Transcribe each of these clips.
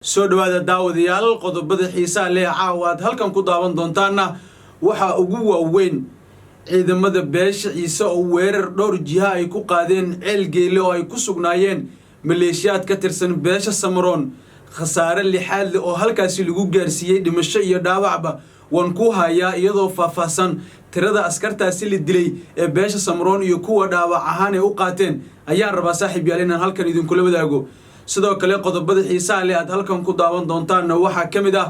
soo dhawaada daawadayaal qodobada xiisaha leh caawaad halkan ku daawan doontaana waxa ugu waaweyn ciidamada beesha ciise oo weerar dhowr jiha ay ku qaadeen ceelgeele oo ay ku sugnaayeen maleeshiyaad ka tirsan beesha Samaroon khasaare lixaad leh oo halkaasi lagu gaarsiiyay dhimasho iyo dhaawacba wan ku hayaa iyadoo faahfaahsan tirada askartaasi la dilay ee beesha Samaroon iyo kuwa dhaawac ahaan ay u qaateen ayaan rabaa saaxiib yaal inaan halkan idinku la wadaago sidoo kale qodobada xiisaha leh aad halkan ku daawan doontaan waxa kamid ah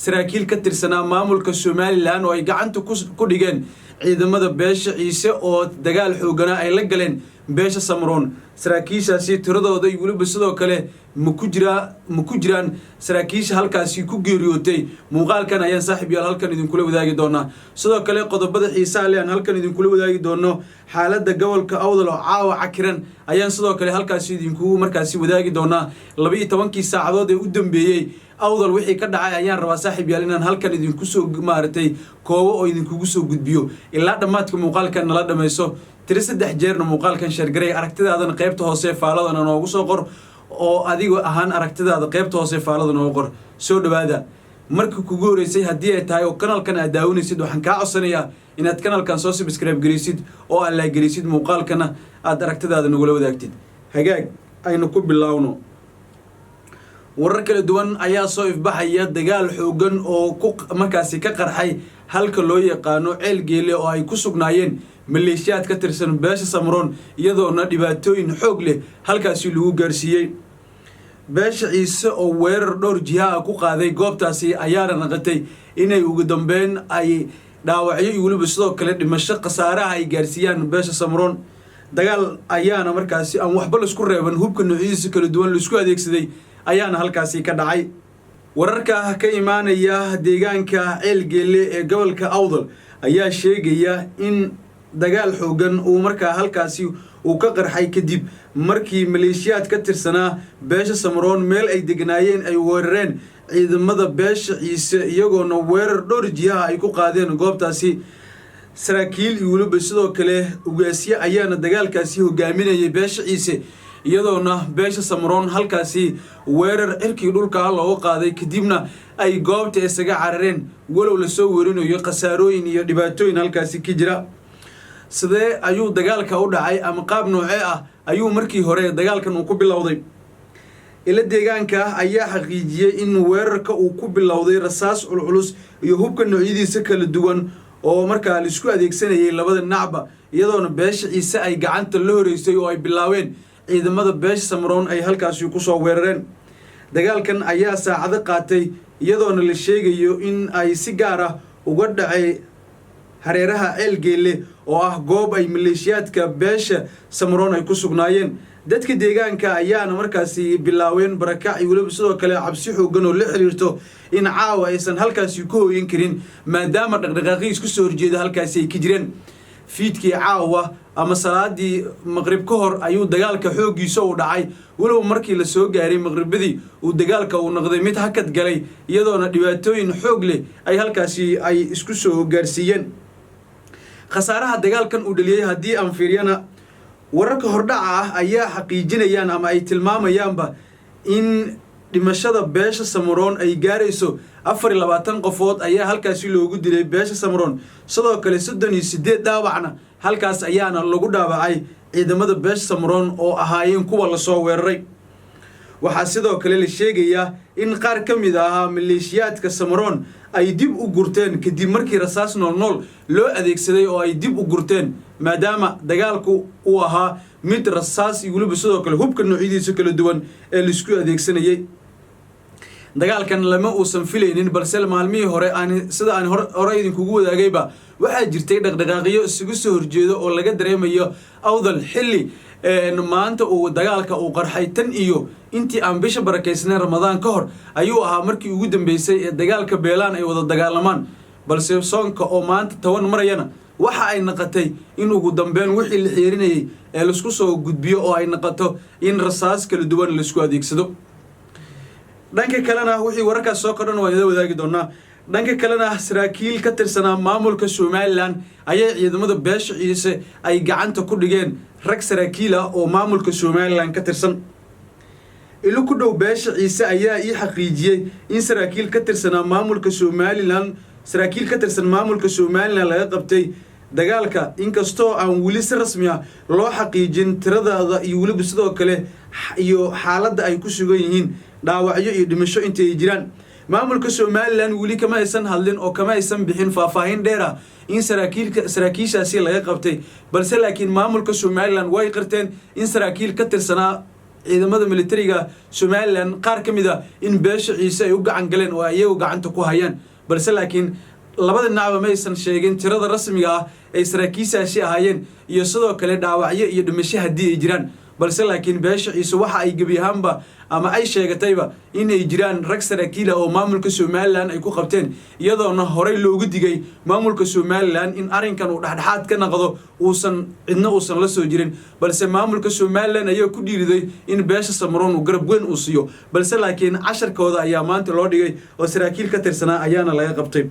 saraakiil ka tirsanaa maamulka Somaliland oo ay gacanta ku dhigeen ciidamada beesha ciise oo dagaal xoogana ay la galeen beesha Samaroon saraakiishaasi tiradooda iyo waliba sidoo kale ma ku jiraan saraakiisha halkaasi ku geeriyootay muuqaalkan ayaan saaxiib yaal halkan idinku la wadaagi doonaa sidoo kale qodobada xiisaha leh aan halkan idinku la wadaagi doono xaaladda gobolka Awdal oo caawa cakiran ayaan sidoo kale halkaasi idinku markaasi wadaagi doonaa 12 saacadood ee u dambeeyay Awdal wixii ka dhacay ayaan rabaa saaxiib yaal inaan halkan idinku soo maartay koobo oo idinku soo gudbiyo ilaa dhamaadka muuqaalkan nala dhamayso 3 jeerna muuqaalkan share garay aragtidaadana qaybta hoose faaladana noogu soo qor oo adigu ahaan aragtidaada qaybta hoose faalada noogu qor soo dhawaada marka kugu horeysay hadii ay tahay oo kanalkan aad daawanaysid waxaan ka codsanayaa inaad kanalkan soo subscribe garisid oo aad la garisid muuqaalkana aad aragtidaada nagu la wadaagtid hagaag aynu ku bilaawno warar kala duwan ayaa soo ifbaxaya dagaal xoogan oo markaasi ka qarxay halka loo yaqaano ceelgeele oo ay ku sugnaayeen maleeshiyaad ka tirsan beesha Samaroon iyadoona dhibaatooyin xoog leh halkaasi lagu gaarsiiyay beesha ciise oo weerar dhowr jiha ku qaaday goobtaasi ayaana naqatay inay ugu dambeyn ay dhaawacyo iyo waliba sidoo kale dhimasho khasaaraha ay gaarsiiyaan beesha Samaroon dagaal ayaana markaasi aan waxba la isku reeban hubka noocyadiisa kala duwan la isku adeegsaday ayaana halkaasi ka dhacay wararka ka imaanaya deegaanka ceelgeele ee gobolka Awdal ayaa sheegaya in dagaal xoogan uu markaa halkaasi uu ka qarxay kadib markii maleeshiyaad ka tirsanaa beesha Samaroon meel ay degnaayeen ay weerareen ciidamada beesha ciise iyagoona weerar dhowr jiha ay ku qaadeen goobtaasi saraakiil iyo waliba sidoo kale ugaasyo ayaana dagaalkaasi hogaaminayay beesha ciise iyadoona beesha Samaroon halkaasi weerar cirkii dhulka looga qaaday kadibna ay goobta isaga carareen walow la soo weerinayo khasaarooyin iyo dhibaatooyin halkaasi ka jira sidee ayuu dagaalka u dhacay ama qaab noocee ah ayuu markii hore dagaalkan uu ku bilowday ila deegaanka ayaa xaqiijiyay in weerarka uu ku bilowday rasaas culculus iyo hubka noocyadiisa kala duwan oo markaa la isku adeegsanayay labada dhinacba iyadoona beesha ciise ay gacanta la horeysay oo ay bilaaween ciidamada beesha Samaroon ay halkaasi ku soo weerareen dagaalkan ayaa saacado qaatay iyadoona la sheegayo in ay si gaar ah uga dhacay hareeraha ceelgeele oo ah goob ay maleeshiyaadka beesha Samaroon ay ku sugnaayeen dadka deegaanka ayaana markaasi bilaaween barakac iyo waliba sidoo kale cabsi xoogan oo la xiriirto in caawa aysan halkaasi ku hooyin karin maadaama dhaqdhaqaaqyo isku soo horjeeda halkaasi ay ka jireen fiidkii caawa ama salaadii maqrib ka hor ayuu dagaalka xoogiisa u dhacay walow markii la soo gaaray maqribadii uu dagaalka uu noqday mid hakad galay iyadoona dhibaatooyin xoog leh ay halkaasi ay isku soo gaarsiiyeen khasaaraha dagaalkan uu dhaliyay hadii aan fiiriyana wararka hordhaca ah ayaa xaqiijinayaan ama ay tilmaamayaanba in dhimashada beesha Samaroon ay gaarayso 24 qofood ayaa halkaasi loogu dilay beesha Samaroon sidoo kale 38 dhaawacna halkaas ayaana lagu dhaawacay ciidamada beesha Samaroon oo ahaayeen kuwa la soo weeraray waxaa sidoo kale la sheegayaa in qaar ka mid ah maleeshiyaadka Samaroon ay dib u gurteen kadib markii rasaas nool loo adeegsaday oo ay dib u gurteen maadaama dagaalku uu ahaa mid rasaas iyo waliba sidoo kale hubka noocyadiisa kala duwan ee la isku adeegsanayay dagaalkan lama uusan filaynin balse maalmihii hore sida aan hore idinku wadaagayba waxaa jirtay dhaqdhaqaaqyo isugu soo horjeedo oo laga dareemayo Awdal xilli maanta uu dagaalka uu qarxay tan iyo intii aan bisha barakeysnay Ramadaan ka hor ayuu ahaa markii ugu dambeysay ee dagaalka beelaan ay wada dagaalamaan balse soonka oo maanta 10 marayana waxa ay naqatay in ugu dambeyn wixii la xiriirinayay ee la isku soo gudbiyo oo ay naqato in rasaas kala duwan la isku adeegsado dhanka kalena wixii wararkaas soo kordhan waa idin wadaagi doonaa dhanka kalena saraakiil ka tirsanaa maamulka Somaliland ayaa ciidamada beesha ciise ay gacanta ku dhigeen rag saraakiil ah oo maamulka Somaliland ka tirsan ilo ku dhow beesha ciise ayaa ii xaqiijiyey in saraakiil ka tirsanaa maamulka Somaliland laga qabtay dagaalka inkastoo aan weli si rasmi ah loo xaqiijin tiradooda iyo weliba sidoo kale iyo xaaladda ay ku sugan yihiin dhaawacyo iyo dhimasho intay jiraan maamulka Somaliland weli kama aysan hadlin oo kama aysan bixin faahfaahin dheer ah in saraakiishaasi laga qabtay balse laakiin maamulka Somaliland way qirteen in saraakiil ka tirsanaa ciidamada militariga Somaliland qaar kamid ah in beesha ciise ay u gacan galeen oo ayagu gacanta ku hayaan balse laakiin labada dhinac ma aysan sheegin tirada rasmiga ah ay saraakiishaasi ahaayeen iyo sidoo kale dhaawacyo iyo dhimasho hadii ay jiraan balse laakiin beesha ciise waxa ay gabi ahaanba ama ay sheegatayba in ay jiraan rag saraakiil ah oo maamulka Somaliland ay ku qabteen iyadoona horey loogu digay maamulka Somaliland in arinkan uu dhaxdhaxaad ka noqdo uusan la soo jirin balse maamulka Somaliland ayaa ku dhiiriday in beesha Samaroon uu garab weyn u siiyo balse laakiin casharkooda ayaa maanta loo dhigay oo saraakiil ka tirsanaa ayaana laga qabtay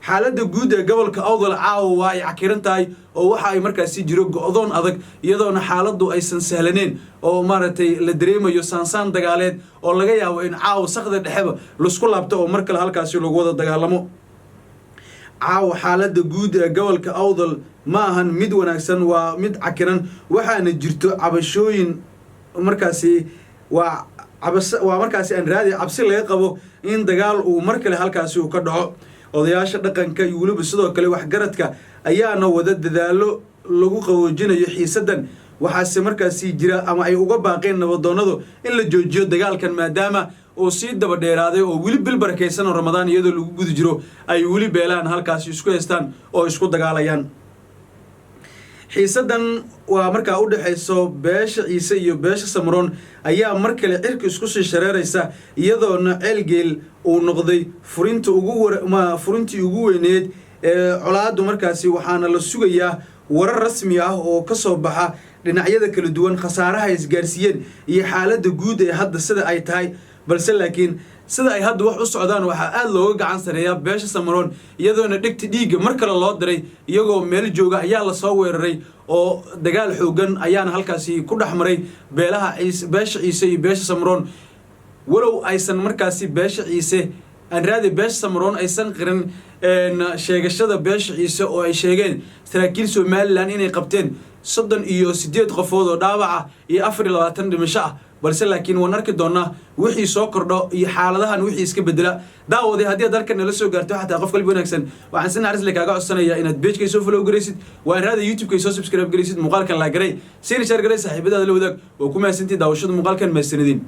xaaladda guud ee gobolka Awdal caawa ay cakiran tahay oo waxa ay markaasi jiro go'doon adag iyadoona xaaladdu aysan sahlaneen oo maaragtay la dareemayo saansaan dagaaleed oo laga yaabo in caawa saqda dhexeba lusku laabto oo markale halkaasi lagu wada dagaalamo caawa xaaladda guud ee gobolka Awdal ma ahan mid wanaagsan waa mid cakiran waxaana jirto cabashooyin markaasi waa markaasi aan raadi cabsi laga qabo in dagaal uu markale halkaasi uu ka dhaco odayaasha dhaqanka iyo weliba sidoo kale waxgaradka ayaana wada dadaalo lagu qawoojinayo xiisadan waxaase markaasi jira ama ay uga baaqeen nabadoonadu in la joojiyo dagaalkan maadaama oo sii daba dheeraaday oo weli bil barakeysan oo Ramadaan iyadoo lagu guda jiro ay weli beelaan halkaasi isku heestaan oo isku dagaalayaan xiisadan waa markaa u dhaxayso beesha ciise iyo beesha Samaroon ayaa markale cirka isku sii shareeraysa iyadoona ceelgeel uu noqday furintii ugu weyneed ee colaadu markaasi waxaana la sugayaa warar rasmi ah oo ka soo baxa dhinacyada kala duwan khasaaraha isgaarsiiyeen iyo xaaladda guud ee hadda sida ay tahay balse laakiin sida ay hadda wax u socdaan waxa aad looga gacan sareeyaa beesha Samaroon iyadoona dhigta dhiiga mar kale loo diray iyagoo meel jooga ayaa la soo weeraray oo dagaal xoogan ayaana halkaasi ku dhaxmaray beesha ciise iyo beesha Samaroon walow aysan markaasi beesha ciise aan raadi beesha Samaroon aysan qirin sheegashada beesha ciise oo ay sheegeen saraakiil Somaliland inay qabteen 38 qofood oo dhaawac ah iyo 24 dhimasho ah balse laakiin waan arki doonaa wixii soo kordho iyo xaaladahan wixii iska bedela daawaday haddii aad halkan nala soo gaarto xataa qof qalbi wanaagsan waxaan si naxariis leh kaaga codsanayaa inaad page-ka soo follow garaysid waan raadi YouTube-ka soo subscribe garaysid muuqaalkan la garay share garay saaxiibadaada la wadaag oo ku mahadsantii daawashada muuqaalkan mahadsanidin